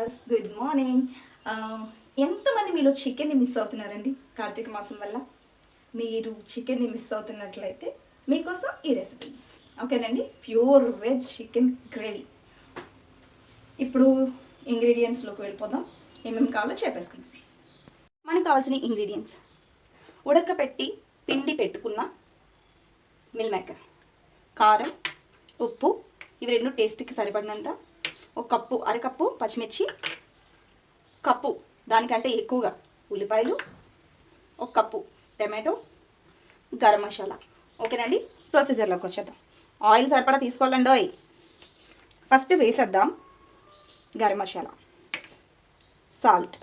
Viewers, good morning. ఎంతమంది మీలో చికెన్ని మిస్ అవుతున్నారండి కార్తీక మాసం వల్ల? మీరు చికెన్ని మిస్ అవుతున్నట్లయితే మీకోసం ఈ రెసిపీ. ఓకేనండి, ప్యూర్ వెజ్ చికెన్ గ్రేవీ. ఇప్పుడు ఇంగ్రీడియంట్స్లోకి వెళ్ళిపోదాం. ఏమేమి కావాలో చెప్పేసుకుందాం. మనకు కావాల్సిన ఇంగ్రీడియంట్స్: ఉడకపెట్టి పిండి పెట్టుకున్న మిల్ మేకర్, కారం, ఉప్పు, ఇవి రెండు టేస్ట్కి సరిపడినంత, ఒక కప్పు అరకప్పు పచ్చిమిర్చి, కప్పు దానికంటే ఎక్కువగా ఉల్లిపాయలు, ఒక కప్పు టమాటో, గరం మసాలా. ఓకేనండి, ప్రొసీజర్లోకి వచ్చేద్దాం. ఆయిల్ సరిపడా తీసుకోవాలండి. ఆయిల్ ఫస్ట్ వేసేద్దాం. గరం మసాలా, సాల్ట్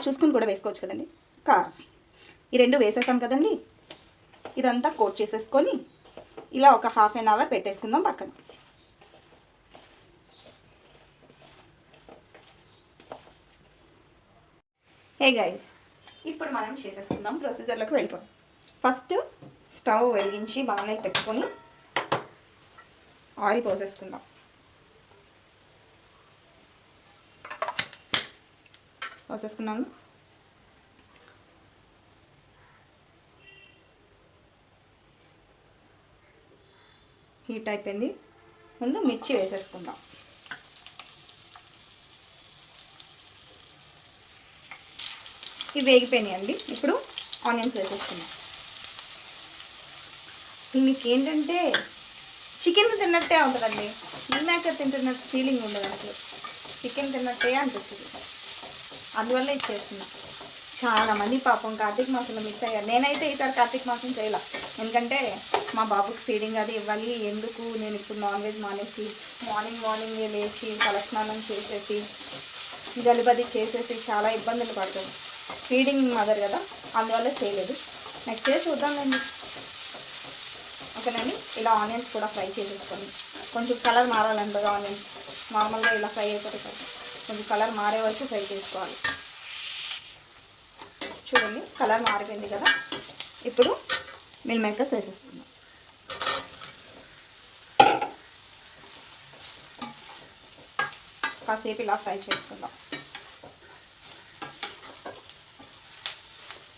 చూసుకుని కూడా వేసుకోవచ్చు కదండి. కారం, ఈ రెండు వేసేసాం కదండి. ఇదంతా కోట్ చేసేసుకొని ఇలా ఒక హాఫ్ అన్ అవర్ పెట్టేసుకుందాం పక్కన. హే గైస్, ఇప్పుడు మనం చేసేసుకుందాం. ప్రొసీజర్లోకి వెళ్ళిపోతాం. ఫస్ట్ స్టవ్ వెలిగించి బాగా పెట్టుకొని ఆయిల్ పోసేసుకుందాం. పోసేసుకున్నాము. హీట్ అయిపోయింది. ముందు మిర్చి వేసేసుకుందాం. ఇవి వేగిపోయినాయి అండి. ఇప్పుడు ఆనియన్స్ వేసేసుకుందాం. మీకు ఏంటంటే చికెన్ తిన్నట్టే ఉంటుందండి. మిల్ మేకర్ తింటున్న ఫీలింగ్ ఉండదు, అసలు చికెన్ తిన్నట్టే అనిపిస్తుంది. అందువల్ల ఇది చేస్తున్నా. చాలామంది పాపం కార్తీక మాసంలో మిస్ అయ్యారు. నేనైతే ఈసారి కార్తీక మాసం చేయాల, ఎందుకంటే మా బాబుకి ఫీడింగ్ అది ఇవ్వాలి. ఎందుకు నేను ఇప్పుడు నాన్ వెజ్ మానేసి మార్నింగ్ లేచి తలస్నానం చేసేసి జలుబది చేసేసి చాలా ఇబ్బందులు పడుతుంది. ఫీడింగ్ మదర్ కదా, అందువల్ల చేయలేదు. నెక్స్ట్ డే చూద్దామండి. ఓకేనండి, ఇలా ఆనియన్స్ కూడా ఫ్రై చేసేసుకోండి. కొంచెం కలర్ మారాలంటే ఆనియన్స్ నార్మల్గా ఇలా ఫ్రై అయిపోతాయి కదా, కొంచెం కలర్ మారే వరకు ఫ్రై చేసుకోవాలి. చూడండి, కలర్ మారిపోయింది కదా. ఇప్పుడు మిల్ మేకర్స్ వేసేసుకుందాం. కాసేపు ఇలా ఫ్రై చేసుకుందాం.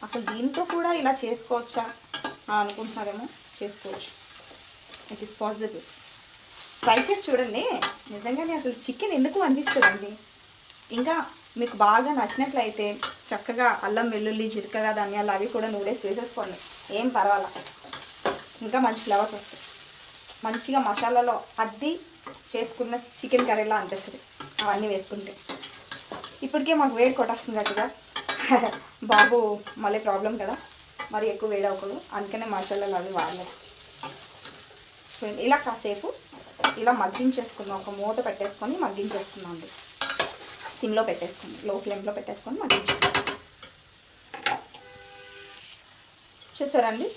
అసలు దీంతో కూడా ఇలా చేసుకోవచ్చా అనుకుంటున్నారేమో, చేసుకోవచ్చు. It is possible. ట్రై చేసి చూడండి. నిజంగానే అసలు చికెన్ ఎందుకు అనిపిస్తుందండి. ఇంకా మీకు బాగా నచ్చినట్లయితే చక్కగా అల్లం, వెల్లుల్లి, జీలకర్ర, ధనియాలు అవి కూడా నూడేసి వేసేసుకోండి, ఏం పర్వాలా. ఇంకా మంచి ఫ్లేవర్స్ వస్తాయి. మంచిగా మసాలాలో అద్ది చేసుకున్న చికెన్ కర్రీలా అనిపిస్తుంది అవన్నీ వేసుకుంటే. ఇప్పటికే మాకు వేడి కొట్టేస్తుంది గట్టిగా. బాబు మళ్ళీ ప్రాబ్లం కదా, మరి ఎక్కువ వేడి అవ్వకూడదు, అందుకనే మసాలాలు అవి వాడలేదు. ఇలా కాసేపు ఇలా మగ్గించేసుకుందాం. ఒక మూత పెట్టేసుకొని మగ్గించేసుకుందాం అండి. సిమ్లో పెట్టేసుకుంది, లో ఫ్లేమ్లో పెట్టేసుకొని మగ్గించుకుందాం. చూసారండి,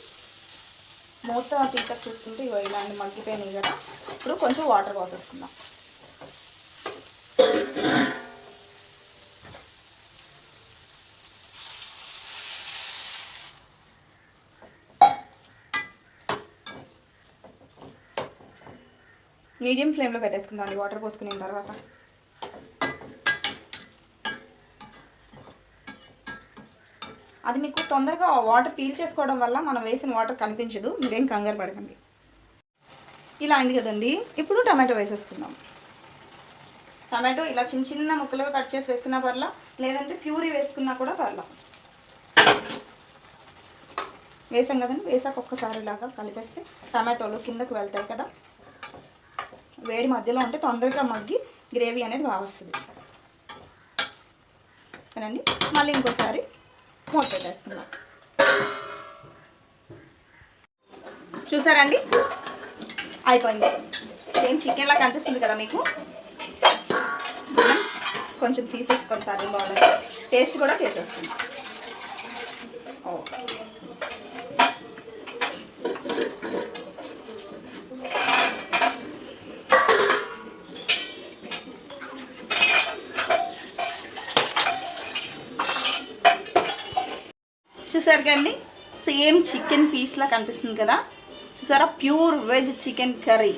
మూత తీక చూసుకుంటే ఇలాంటి మగ్గిపోయినాయి కదా. ఇప్పుడు కొంచెం వాటర్ పోసేసుకుందాం. మీడియం ఫ్లేమ్లో పెట్టేసుకుందాం అండి వాటర్ పోసుకున్న తర్వాత. అది మీకు తొందరగా వాటర్ పీల్ చేసుకోవడం వల్ల మనం వేసిన వాటర్ కనిపించదు, మీరేం కంగారు పడకండి. ఇలా అయింది కదండి. ఇప్పుడు టమాటో వేసేసుకుందాం. టమాటో ఇలా చిన్న చిన్న ముక్కలుగా కట్ చేసి వేసుకున్నా పర్లా, లేదంటే ప్యూరీ వేసుకున్నా కూడా పర్లా. వేసాం కదండి. వేసాక ఒక్కసారి ఇలాగా కలిపేస్తే టమాటోలు కిందకు వెళ్తాయి కదా. వేడి మధ్యలో ఉంటే తొందరగా మగ్గి గ్రేవీ అనేది బాగా వస్తుంది కదండి. మళ్ళీ ఇంకోసారి మూత పెట్టేసుకుందాం. చూసారండి, అయిపోయింది. సేమ్ చికెన్లా కనిపిస్తుంది కదా మీకు. కొంచెం తీసేసుకొని సర్వింగ్ బౌల్ టేస్ట్ కూడా చేసేసుకుందాం. చూసారు కండి, సేమ్ చికెన్ పీస్లా కనిపిస్తుంది కదా. చూసారా, pure veg chicken curry.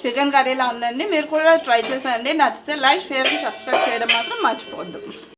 Chicken కర్రీలా ఉందండి. మీరు కూడా ట్రై చేసేయండి. నచ్చితే లైక్, షేర్, సబ్స్క్రైబ్ చేయడం మాత్రం మర్చిపోవద్దు.